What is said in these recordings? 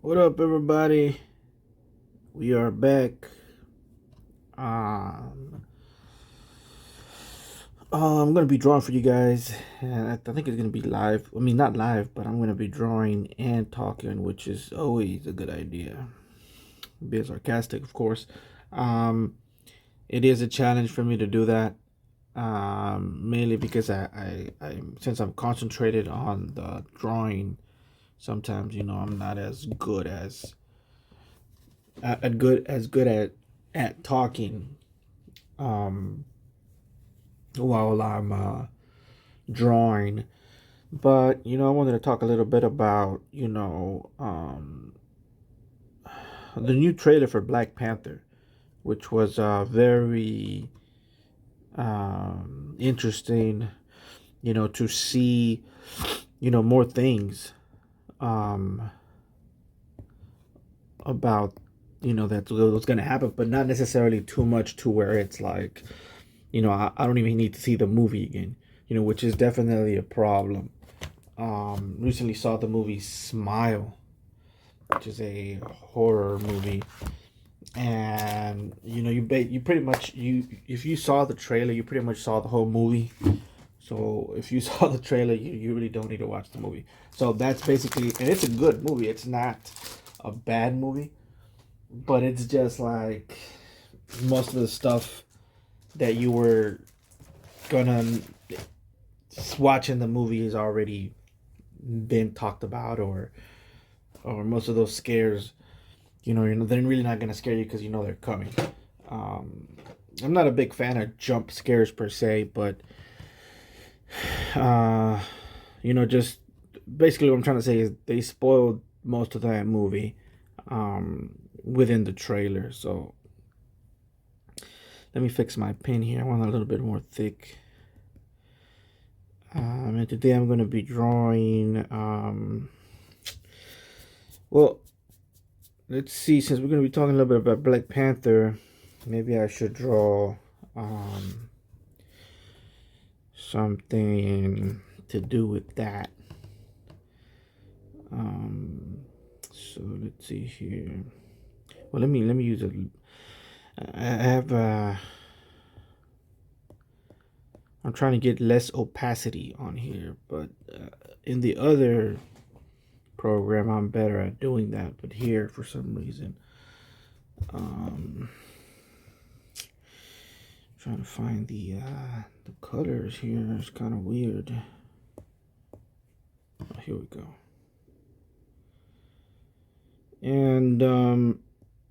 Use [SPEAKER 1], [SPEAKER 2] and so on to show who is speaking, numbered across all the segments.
[SPEAKER 1] What up, everybody? We are back. Um, I'm gonna be drawing for you guys, and I think it's gonna be live. I mean, not live, but I'm gonna be drawing and talking, which is always a good idea. Be sarcastic, of course. Um, it is a challenge for me to do that, mainly because I since I'm concentrated on the drawing. Sometimes I'm not as good at talking um, while I'm drawing. But I wanted to talk a little bit about the new trailer for Black Panther, which was very interesting. To see more things um, about that's what's going to happen, but not necessarily too much to where it's like I don't even need to see the movie again. Which is definitely a problem. Recently saw the movie Smile, which is a horror movie, and you pretty much if you saw the trailer, you pretty much saw the whole movie. So if you saw the trailer, you really don't need to watch the movie. So that's basically, and it's a good movie. It's not a bad movie, but it's just like most of the stuff that you were gonna watch in the movie has already been talked about, or most of those scares, they're really not gonna scare you because they're coming. Um, I'm not a big fan of jump scares per se, but uh, just basically what I'm trying to say is they spoiled most of that movie within the trailer. So let me fix my pen here. I want a little bit more thick. And today I'm going to be drawing. Well, let's see. Since we're going to be talking a little bit about Black Panther, maybe I should draw something to do with that. So let's see here. Well, let me use a. I have I'm trying to get less opacity on here, but in the other program I'm better at doing that. But here, for some reason, um, trying to find the colors here. It's kind of weird. Oh, here we go. And I'm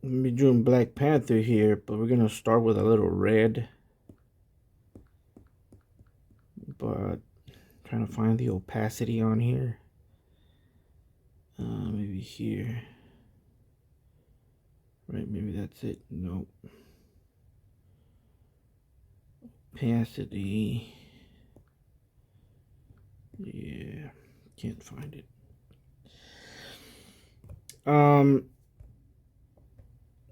[SPEAKER 1] be doing Black Panther here, but we're gonna start with a little red. But trying to find the opacity on here. Maybe here. Right, maybe that's it. Nope. Opacity. Yeah, can't find it.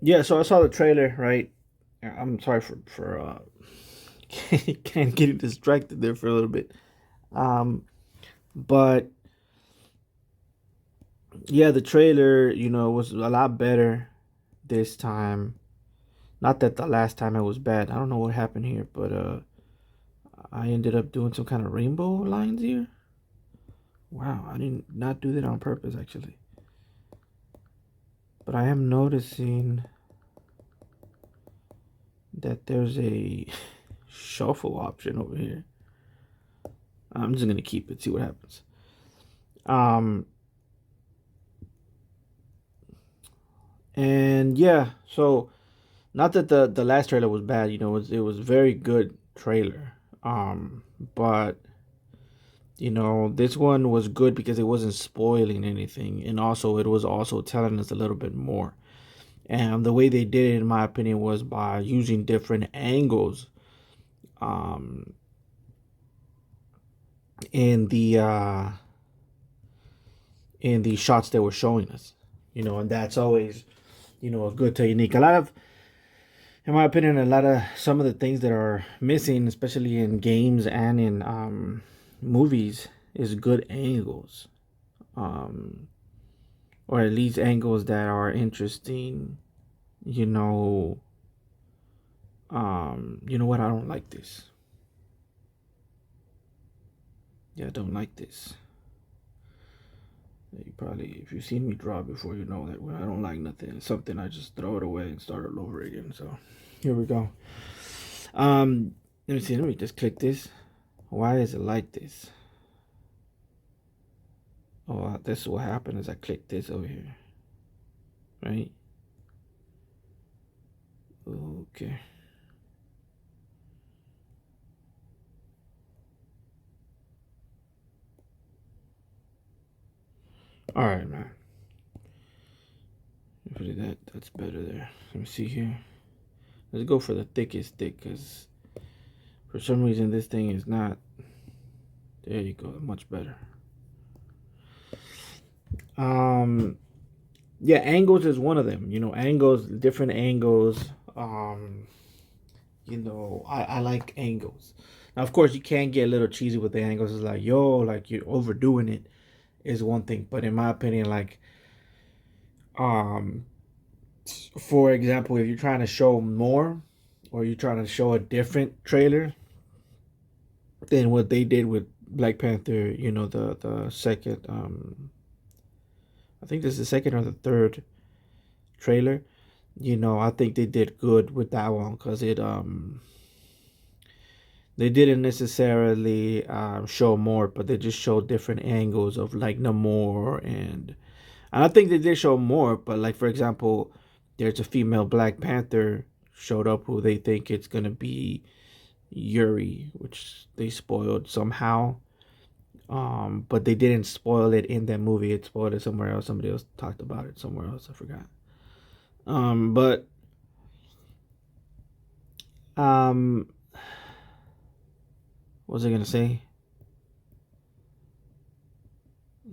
[SPEAKER 1] Yeah, so I saw the trailer, right? I'm sorry for can't get distracted there for a little bit. But yeah, the trailer, was a lot better this time. Not that the last time it was bad. I don't know what happened here, but I ended up doing some kind of rainbow lines here. Wow, I did not do that on purpose actually. But I am noticing that there's a shuffle option over here. I'm just gonna keep it, see what happens. And yeah, so not that the last trailer was bad, it was very good trailer. But this one was good because it wasn't spoiling anything, and also it was also telling us a little bit more. And the way they did it, in my opinion, was by using different angles um, in the shots they were showing us. And that's always a good technique. A lot of, in my opinion, some of the things that are missing, especially in games and in movies, is good angles. or at least angles that are interesting. You know, you know what? I don't like this. Yeah, I don't like this. You probably, if you've seen me draw before, you know that when I don't like nothing, it's something I just throw it away and start all over again. So here we go. Let me see. Let me just click this. Why is it like this? Oh, this is what happened as I click this over here, right? Okay. All right, man. Hopefully that's better there. Let me see here. Let's go for the thickest thick, because for some reason this thing is not. There you go. Much better. Um, yeah, angles is one of them. You know, angles, different angles. Um, I like angles. Now, of course, you can get a little cheesy with the angles. It's like, yo, like you're overdoing it is one thing. But in my opinion, like, um, for example, if you're trying to show more or you're trying to show a different trailer than what they did with Black Panther, the second, I think this is the second or the third trailer. I think they did good with that one because they didn't necessarily show more, but they just showed different angles of like Namor, and I think they did show more. But like for example, there's a female Black Panther showed up who they think it's gonna be Yuri, which they spoiled somehow. But they didn't spoil it in that movie. It spoiled it somewhere else. Somebody else talked about it somewhere else. I forgot. But um, what was I gonna say?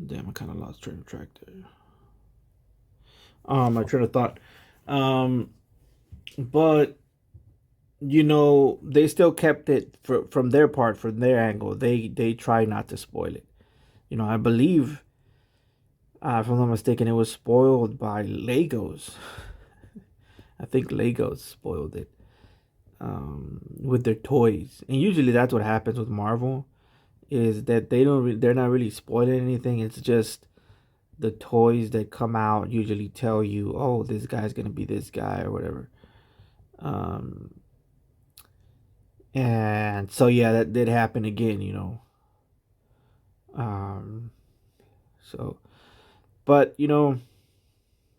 [SPEAKER 1] Damn, I kind of lost train of track there. My train of thought. Um, but they still kept it from their part, from their angle. They try not to spoil it. I believe, if I'm not mistaken, it was spoiled by Legos. I think Legos spoiled it with their toys, and usually that's what happens with Marvel. Is that they're not really spoiling anything. It's just the toys that come out usually tell you, oh, this guy's gonna be this guy or whatever. Um, and so yeah, that did happen again. Um, so, but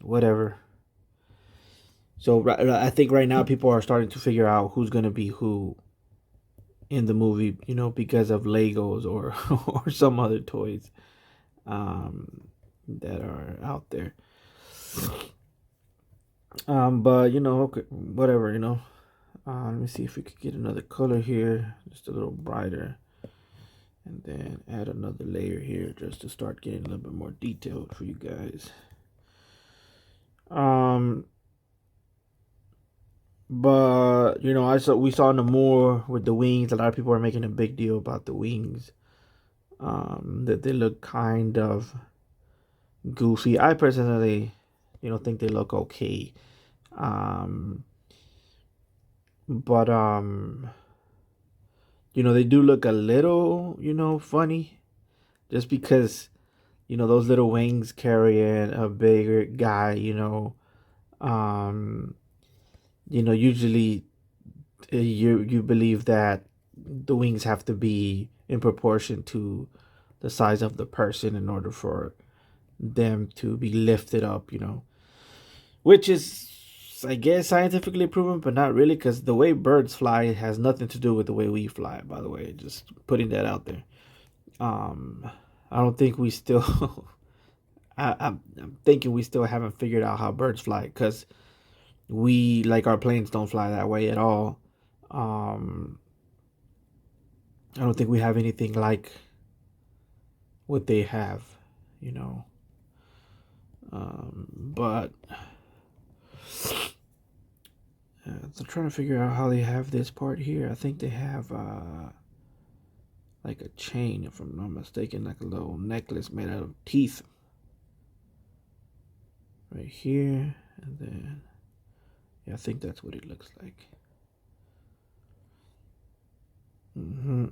[SPEAKER 1] whatever. So I think right now people are starting to figure out who's gonna be who in the movie, because of Legos or or some other toys that are out there. But okay, whatever. Let me see if we could get another color here, just a little brighter, and then add another layer here just to start getting a little bit more detailed for you guys. Um, but we saw Namor with the wings. A lot of people are making a big deal about the wings. That they look kind of goofy. I personally, think they look okay. Um, but they do look a little, funny, just because those little wings carrying a bigger guy. Um, usually you believe that the wings have to be in proportion to the size of the person in order for them to be lifted up. Which is, I guess, scientifically proven, but not really, because the way birds fly has nothing to do with the way we fly. By the way, just putting that out there. Um, I don't think we still. I'm thinking we still haven't figured out how birds fly, because we, like, our planes don't fly that way at all. Um, I don't think we have anything like what they have, you know. But I'm trying to figure out how they have this part here. I think they have like a chain, if I'm not mistaken, like a little necklace made out of teeth. right here, and then yeah, I think that's what it looks like. Mm-hmm.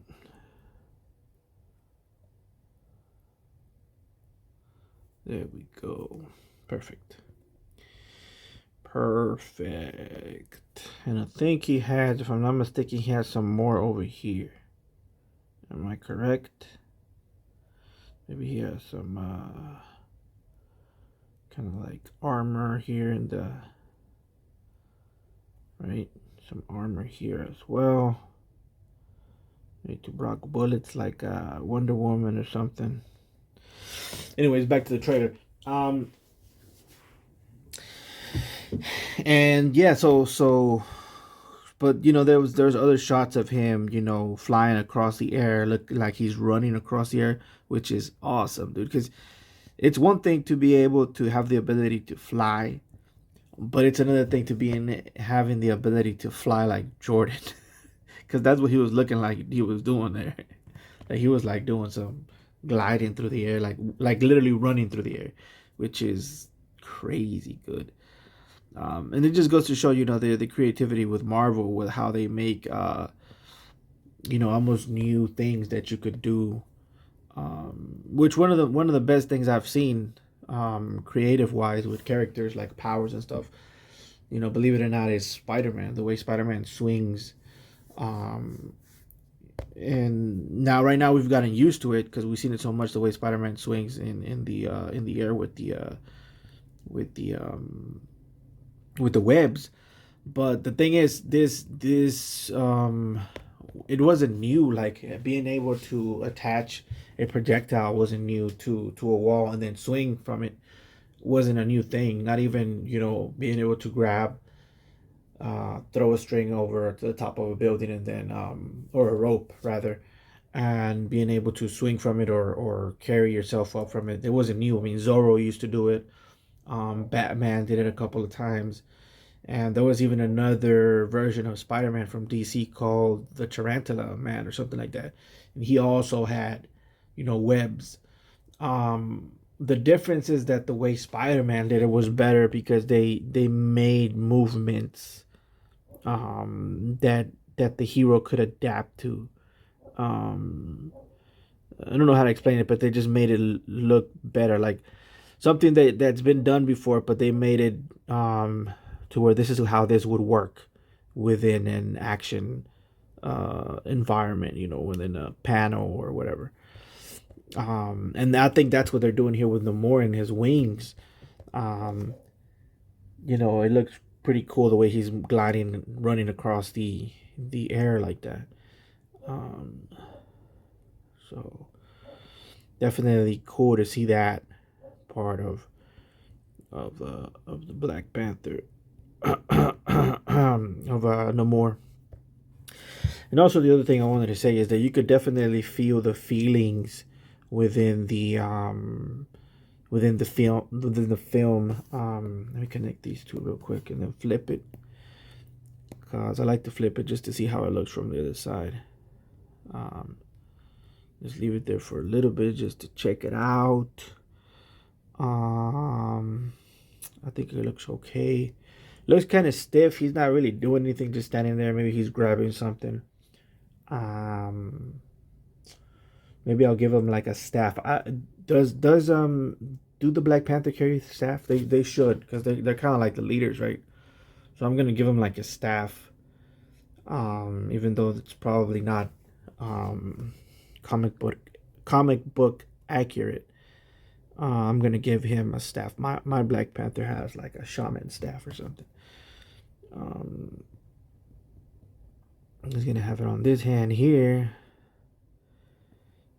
[SPEAKER 1] There we go. Perfect. Perfect. And I think he had, if I'm not mistaken, he has some more over here. Am I correct? Maybe he has some kind of like armor here in the right. Some armor here as well. Need to block bullets like Wonder Woman or something. Anyways, back to the trailer. Um, and yeah, but there's other shots of him, flying across the air, look like he's running across the air, which is awesome, dude. Because it's one thing to be able to have the ability to fly, but it's another thing to be in having the ability to fly like Jordan, because that's what he was looking like he was doing there. Like he was like doing some gliding through the air, like literally running through the air, which is crazy good. And it just goes to show, the creativity with Marvel, with how they make almost new things that you could do. Which one of the best things I've seen, creative wise, with characters like powers and stuff. Believe it or not, is Spider-Man. The way Spider-Man swings, um, and now right now we've gotten used to it because we've seen it so much. The way Spider-Man swings in the air with the um, with the webs. But the thing is, this it wasn't new. Like being able to attach a projectile wasn't new to a wall and then swing from it wasn't a new thing. Not even being able to grab, throw a string over to the top of a building and then or a rope rather, and being able to swing from it or carry yourself up from it. It wasn't new. I mean, Zorro used to do it. Batman did it a couple of times. And there was even another version of Spider-Man from DC called the Tarantula Man or something like that. And he also had, webs. The difference is that the way Spider-Man did it was better because they made movements that the hero could adapt to. Um, I don't know how to explain it, but they just made it look better, like something that's been done before, but they made it to where this is how this would work within an action environment, within a panel or whatever. And I think that's what they're doing here with Namor and his wings. Um, it looks pretty cool the way he's gliding and running across the air like that. Um, so definitely cool to see that part of the Black Panther of No More. And also the other thing I wanted to say is that you could definitely feel the feelings within the film. Let me connect these two real quick and then flip it, because I like to flip it just to see how it looks from the other side. Um, just leave it there for a little bit just to check it out. I think it looks okay. Looks kind of stiff. He's not really doing anything, just standing there. Maybe he's grabbing something. Um, Maybe I'll give him like a staff. Do the Black Panther carry staff? They should, because they're kind of like the leaders, right? So I'm gonna give him like a staff. Even though it's probably not um comic book comic book accurate. I'm gonna give him a staff. My Black Panther has like a shaman staff or something. Um, I'm just gonna have it on this hand here,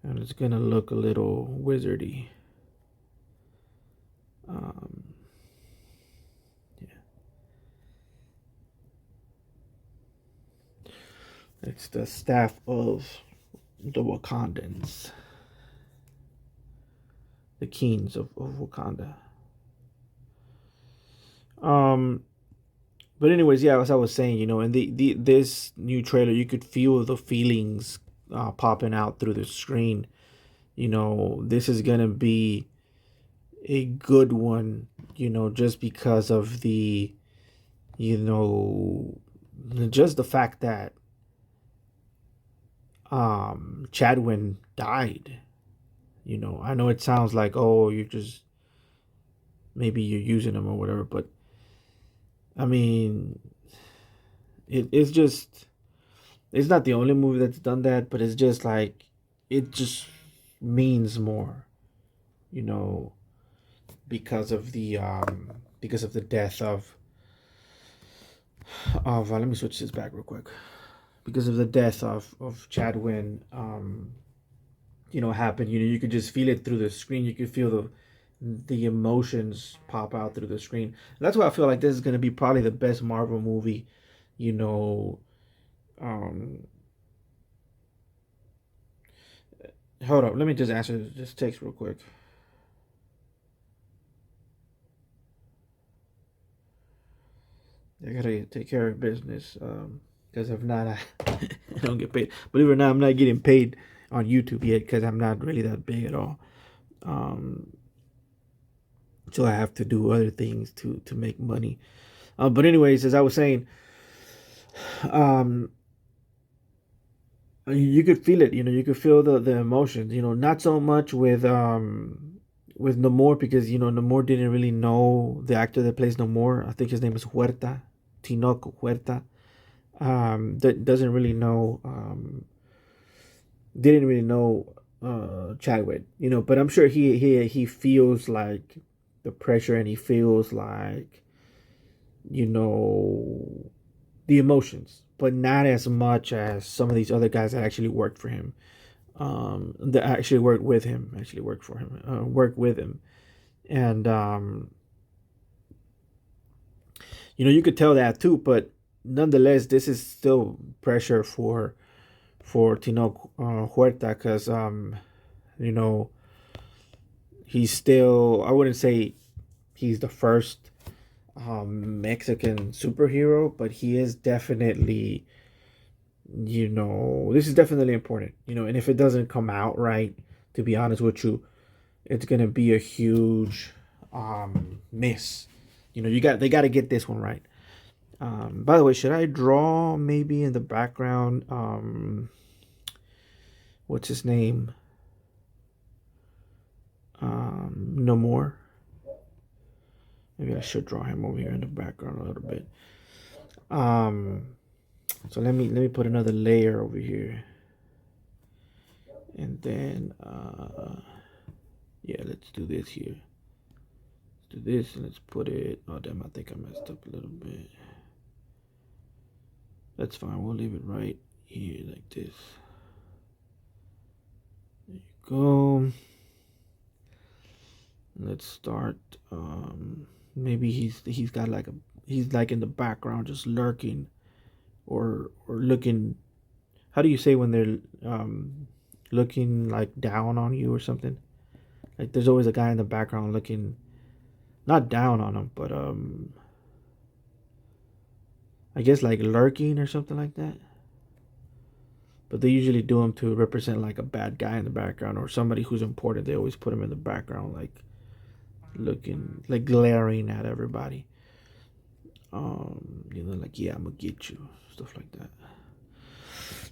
[SPEAKER 1] and it's gonna look a little wizardy. Um, yeah, it's the staff of the Wakandans, the kings of Wakanda. Um, but anyways, yeah, as I was saying, in the this new trailer, you could feel the feelings popping out through the screen. This is gonna be a good one, just because of you know, just the fact that Chadwin died. I know it sounds like, oh, you're just maybe you're using him or whatever, but I mean, it's just it's not the only movie that's done that, but it's just like it just means more, you know, because of the death of let me switch this back real quick. Because of the death of Chadwin, happened. You could just feel it through the screen. You could feel the emotions pop out through the screen. And that's why I feel like this is gonna be probably the best Marvel movie. You know, um, hold up. Let me just answer this text real quick. I gotta take care of business. Because if not, I don't get paid. Believe it or not, I'm not getting paid on YouTube yet because I'm not really that big at all. Um, so I have to do other things to make money. But anyways, as I was saying, um, you could feel it. You could feel the emotions. Not so much with Namor because Namor didn't really know the actor that plays Namor. I think his name is Huerta, Tinoco Huerta. That doesn't really know. Didn't really know Chadwick. But I'm sure he feels like the pressure and he feels like you know the emotions, but not as much as some of these other guys that actually worked for him. That actually worked with him, actually worked for him, worked with him, and you could tell that too. But nonetheless, this is still pressure for Tino Huerta because you know he's still. I wouldn't say he's the first Mexican superhero, but he is definitely this is definitely important, and if it doesn't come out right, to be honest with you, it's gonna be a huge miss. They got to get this one right. By the way, should I draw maybe in the background what's his name, no more? Maybe I should draw him over here in the background a little bit. So let me put another layer over here, and then yeah, let's do this here. Let's do this and let's put it. Oh damn! I think I messed up a little bit. That's fine. We'll leave it right here like this. There you go. Let's start. Maybe he's got like he's like in the background just lurking, or looking. How do you say when they're looking like down on you or something? Like there's always a guy in the background looking, not down on him, but I guess like lurking or something like that. But they usually do them to represent like a bad guy in the background or somebody who's important. They always put him in the background, like looking, like glaring at everybody. Like, yeah, I'm gonna get you, stuff like that.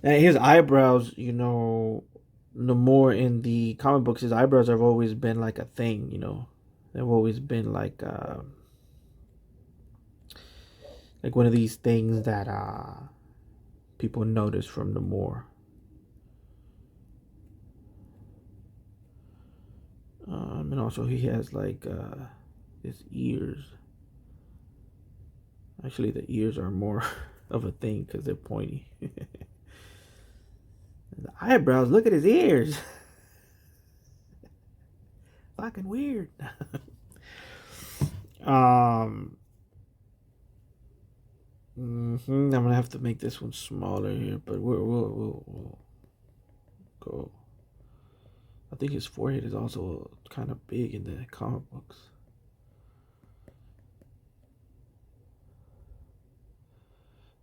[SPEAKER 1] And his eyebrows, the more in the comic books, his eyebrows have always been like a thing. They've always been like one of these things that people notice from the more. And also he has like his ears. Actually, the ears are more of a thing because they're pointy. The eyebrows, look at his ears. Fucking weird. um, I'm gonna have to make this one smaller here, but we'll go. I think his forehead is also kind of big in the comic books.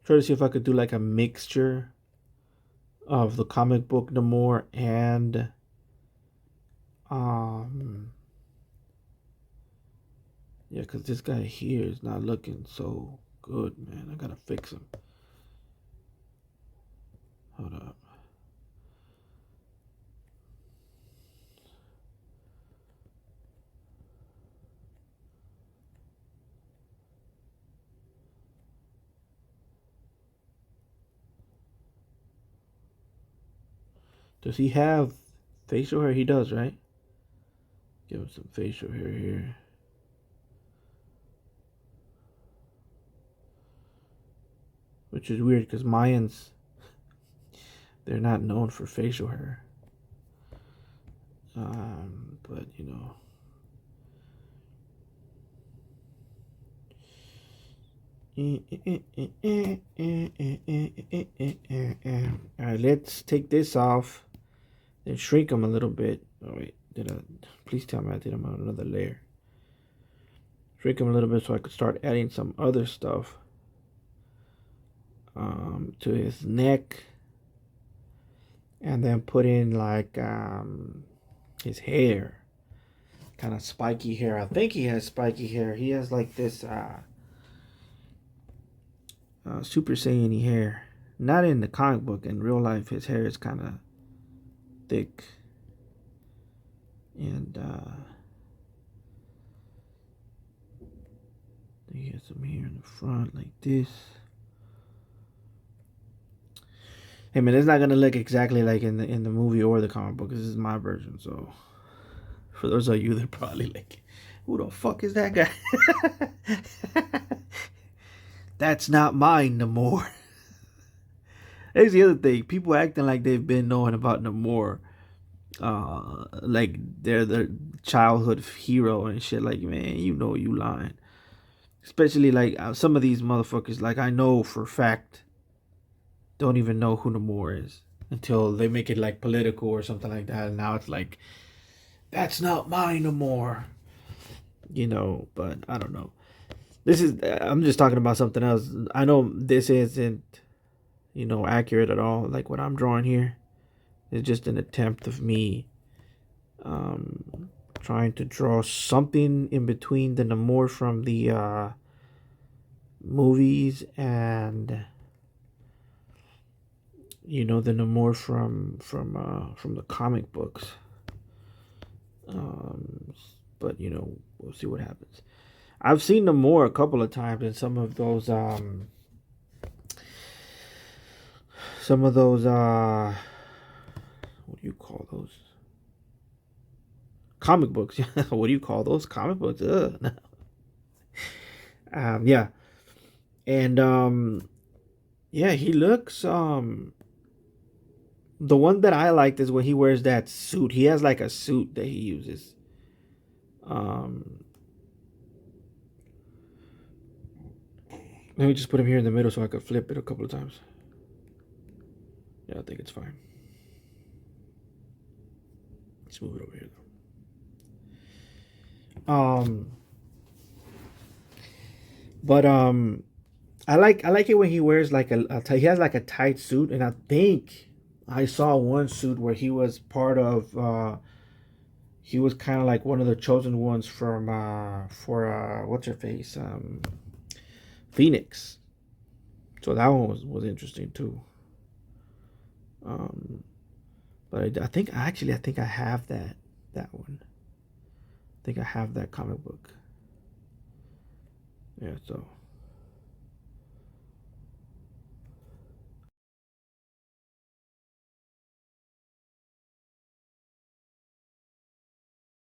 [SPEAKER 1] Try to see if I could do like a mixture of the comic book Namor and Yeah, because this guy here is not looking so good, man. I gotta fix him. Hold up. Does he have facial hair? He does, right? Give him some facial hair here. Which is weird because Mayans, they're not known for facial hair. But you know. Alright, let's take this off and shrink them a little bit. Oh wait, please tell me I did them on another layer. Shrink them a little bit so I could start adding some other stuff to his neck, and then put in like his hair, kind of spiky hair. I think he has spiky hair. He has like this Super Saiyan hair. Not in the comic book. In real life, his hair is kind of thick. And he has some hair in the front like this. Hey man, it's not gonna look exactly like in the movie or the comic book. This is my version, so for those of you that probably like, who the fuck is that guy? That's not mine no more. That's the other thing. People acting like they've been knowing about Namor, like they're the childhood hero and shit. Like, man, you know you lying. Especially like some of these motherfuckers. Like, I know for a fact, don't even know who Namor is until they make it like political or something like that. And now it's like, that's not mine no more. You know, but I don't know. I'm just talking about something else. I know this isn't, accurate at all. Like what I'm drawing here is just an attempt of me trying to draw something in between the Namor from the movies and the Namor from the comic books. But we'll see what happens. I've seen Namor a couple of times in some of those what do you call those comic books? What do you call those comic books? No. Yeah, and yeah, he looks the one that I liked is when he wears that suit. He has like a suit that he uses. Let me just put him here in the middle so I could flip it a couple of times. Yeah, I think it's fine. Let's move it over here though. But I like it when he wears like he has like a tight suit, and I think I saw one suit where he was part of he was kind of like one of the chosen ones from for what's her face Phoenix. So that one was interesting too. But I think I think I have that one. I think I have that comic book. Yeah, so